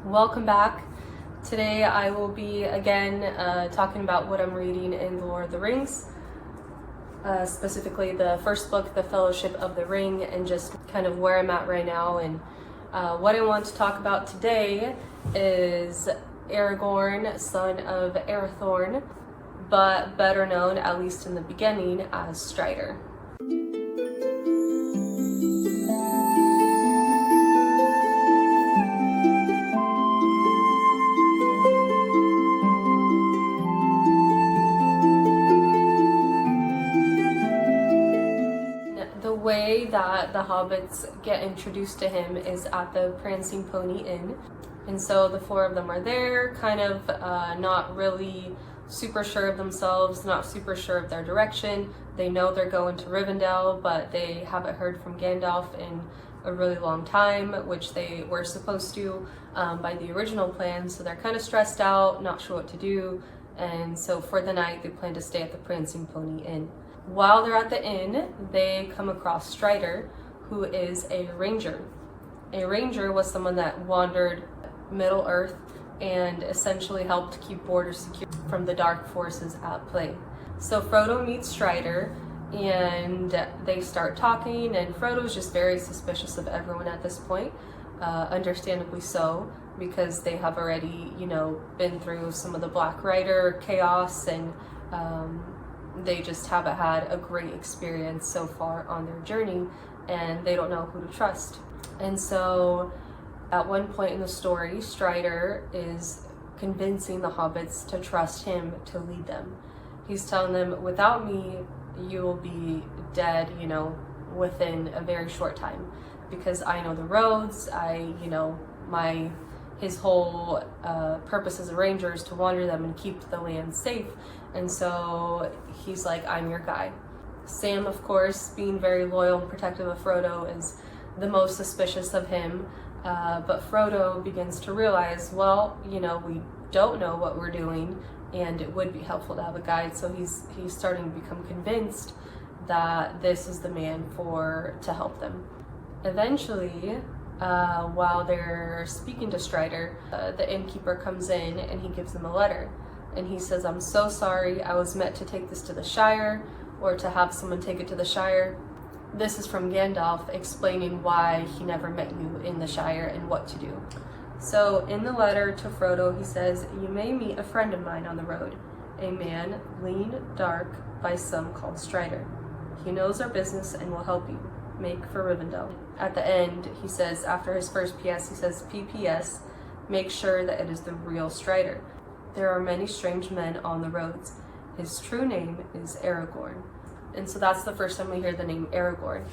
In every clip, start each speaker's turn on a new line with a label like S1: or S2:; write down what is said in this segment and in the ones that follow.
S1: Welcome back. Today I will be again talking about what I'm reading in The Lord of the Rings, specifically the first book, The Fellowship of the Ring, and just kind of where I'm at right now. And what I want to talk about today is Aragorn, son of Arathorn, but better known, at least in the beginning, as Strider. The way that the hobbits get introduced to him is at the Prancing Pony Inn. And so the four of them are there, kind of not really super sure of themselves, not super sure of their direction. They know they're going to Rivendell, but they haven't heard from Gandalf in a really long time, which they were supposed to by the original plan. So they're kind of stressed out, not sure what to do. And so for the night, they plan to stay at the Prancing Pony Inn. While they're at the inn, they come across Strider, who is a ranger. A ranger was someone that wandered Middle Earth and essentially helped keep borders secure from the dark forces at play. So Frodo meets Strider and they start talking, and Frodo's just very suspicious of everyone at this point, understandably so, because they have already, been through some of the Black Rider chaos, and they just haven't had a great experience so far on their journey, and they don't know who to trust. And so at one point in the story, Strider is convincing the hobbits to trust him to lead them. He's telling them, without me, you will be dead, within a very short time, because I know the roads. His whole purpose as a ranger is to wander them and keep the land safe. And so he's like, I'm your guy. Sam, of course, being very loyal and protective of Frodo, is the most suspicious of him. But Frodo begins to realize, we don't know what we're doing, and it would be helpful to have a guide. So he's starting to become convinced that this is the man to help them. Eventually, while they're speaking to Strider, the innkeeper comes in and he gives them a letter. And he says, I'm so sorry, I was meant to take this to the Shire, or to have someone take it to the Shire. This is from Gandalf explaining why he never met you in the Shire and what to do. So in the letter to Frodo, he says, you may meet a friend of mine on the road, a man, lean, dark, by some called Strider. He knows our business and will help you. Make for Rivendell. At the end, he says, after his first PS, he says, PPS, make sure that it is the real Strider. There are many strange men on the roads. His true name is Aragorn. And so that's the first time we hear the name Aragorn.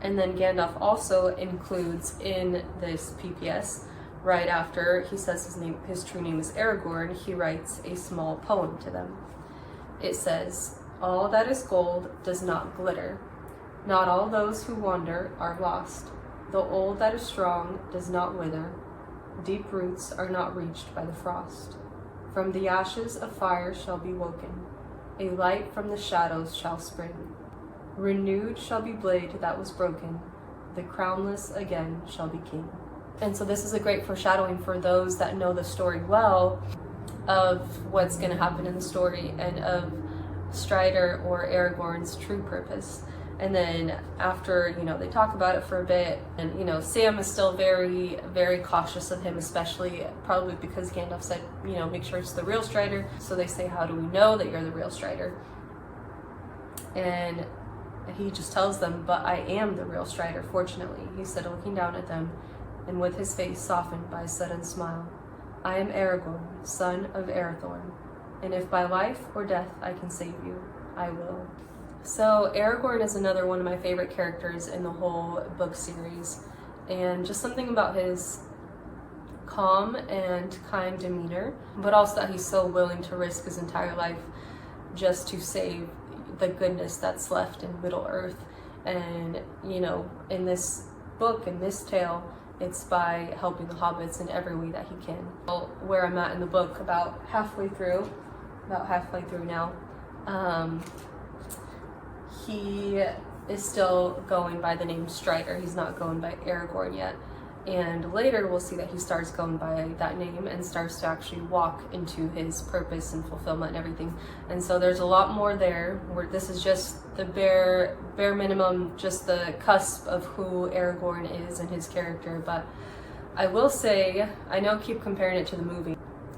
S1: And then Gandalf also includes in this PPS, right after he says his true name is Aragorn, he writes a small poem to them. It says, all that is gold does not glitter. Not all those who wander are lost. The old that is strong does not wither. Deep roots are not reached by the frost. From the ashes a fire shall be woken. A light from the shadows shall spring. Renewed shall be blade that was broken. The crownless again shall be king. And so this is a great foreshadowing for those that know the story well of what's going to happen in the story, and of Strider or Aragorn's true purpose. And then after, they talk about it for a bit, and, Sam is still very, very cautious of him, especially probably because Gandalf said, make sure it's the real Strider. So they say, how do we know that you're the real Strider? And he just tells them, but I am the real Strider, fortunately. He said, looking down at them, and with his face softened by a sudden smile, I am Aragorn, son of Arathorn, and if by life or death I can save you, I will. So Aragorn is another one of my favorite characters in the whole book series, and just something about his calm and kind demeanor, but also that he's so willing to risk his entire life just to save the goodness that's left in Middle Earth. And in this book, in this tale, it's by helping the hobbits in every way that he can. Where I'm at in the book, about halfway through now, he is still going by the name Strider. He's not going by Aragorn yet. And later we'll see that he starts going by that name and starts to actually walk into his purpose and fulfillment and everything. And so there's a lot more there, where this is just the bare minimum, just the cusp of who Aragorn is and his character. But I will say, I know I keep comparing it to the movie,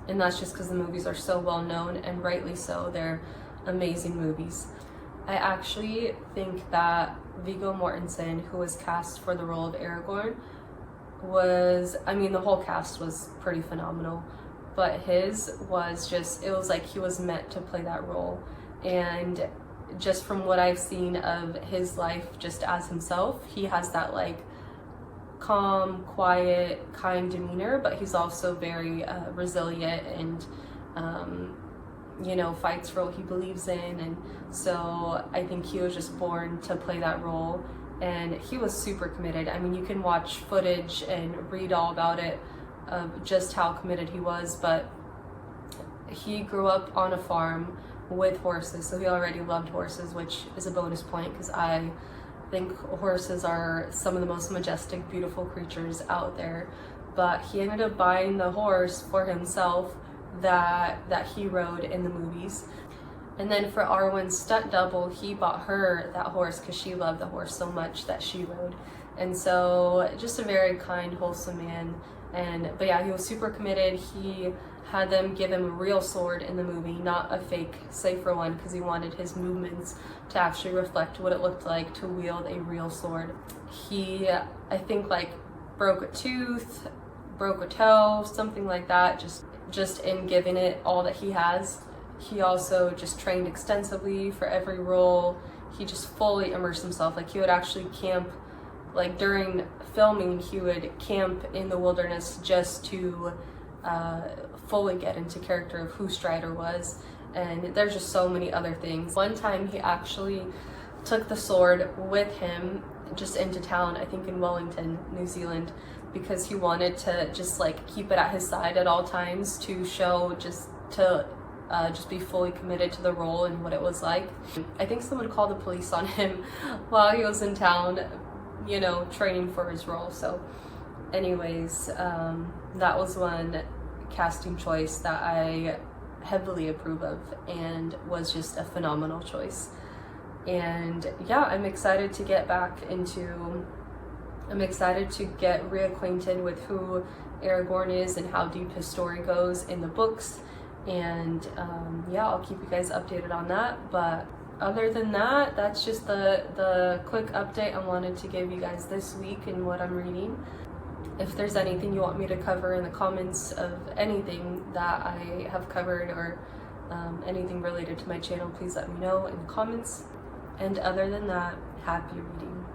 S1: and that's just because the movies are so well known, and rightly so. They're amazing movies. I actually think that Viggo Mortensen, who was cast for the role of Aragorn, was, I mean, the whole cast was pretty phenomenal, but his was just, it was like he was meant to play that role. And just from what I've seen of his life just as himself, he has that like calm, quiet, kind demeanor, but he's also very resilient and you know, fights for what he believes in. And so I think he was just born to play that role, and he was super committed. I mean, you can watch footage and read all about it, of just how committed he was, but he grew up on a farm with horses, so he already loved horses, which is a bonus point because I think horses are some of the most majestic, beautiful creatures out there. But he ended up buying the horse for himself that he rode in the movies. And then for Arwen's stunt double, he bought her that horse because she loved the horse so much that she rode. And so just a very kind, wholesome man. But yeah, he was super committed. He had them give him a real sword in the movie, not a fake, safer one, because he wanted his movements to actually reflect what it looked like to wield a real sword. He, I think, like broke a tooth, broke a toe, something like that, just in giving it all that he has. He also just trained extensively for every role. He just fully immersed himself. Like, he would actually camp, like during filming, he would camp in the wilderness just to fully get into character of who Strider was. And there's just so many other things. One time he actually took the sword with him just into town, I think in Wellington, New Zealand, because he wanted to just like keep it at his side at all times to show, just be fully committed to the role and what it was like. I think someone called the police on him while he was in town, you know, training for his role. So anyways, that was one casting choice that I heavily approve of and was just a phenomenal choice. And yeah, I'm excited to get reacquainted with who Aragorn is and how deep his story goes in the books. And yeah, I'll keep you guys updated on that. But other than that, that's just the quick update I wanted to give you guys this week and what I'm reading. If there's anything you want me to cover in the comments of anything that I have covered, or anything related to my channel, please let me know in the comments. And other than that, happy reading.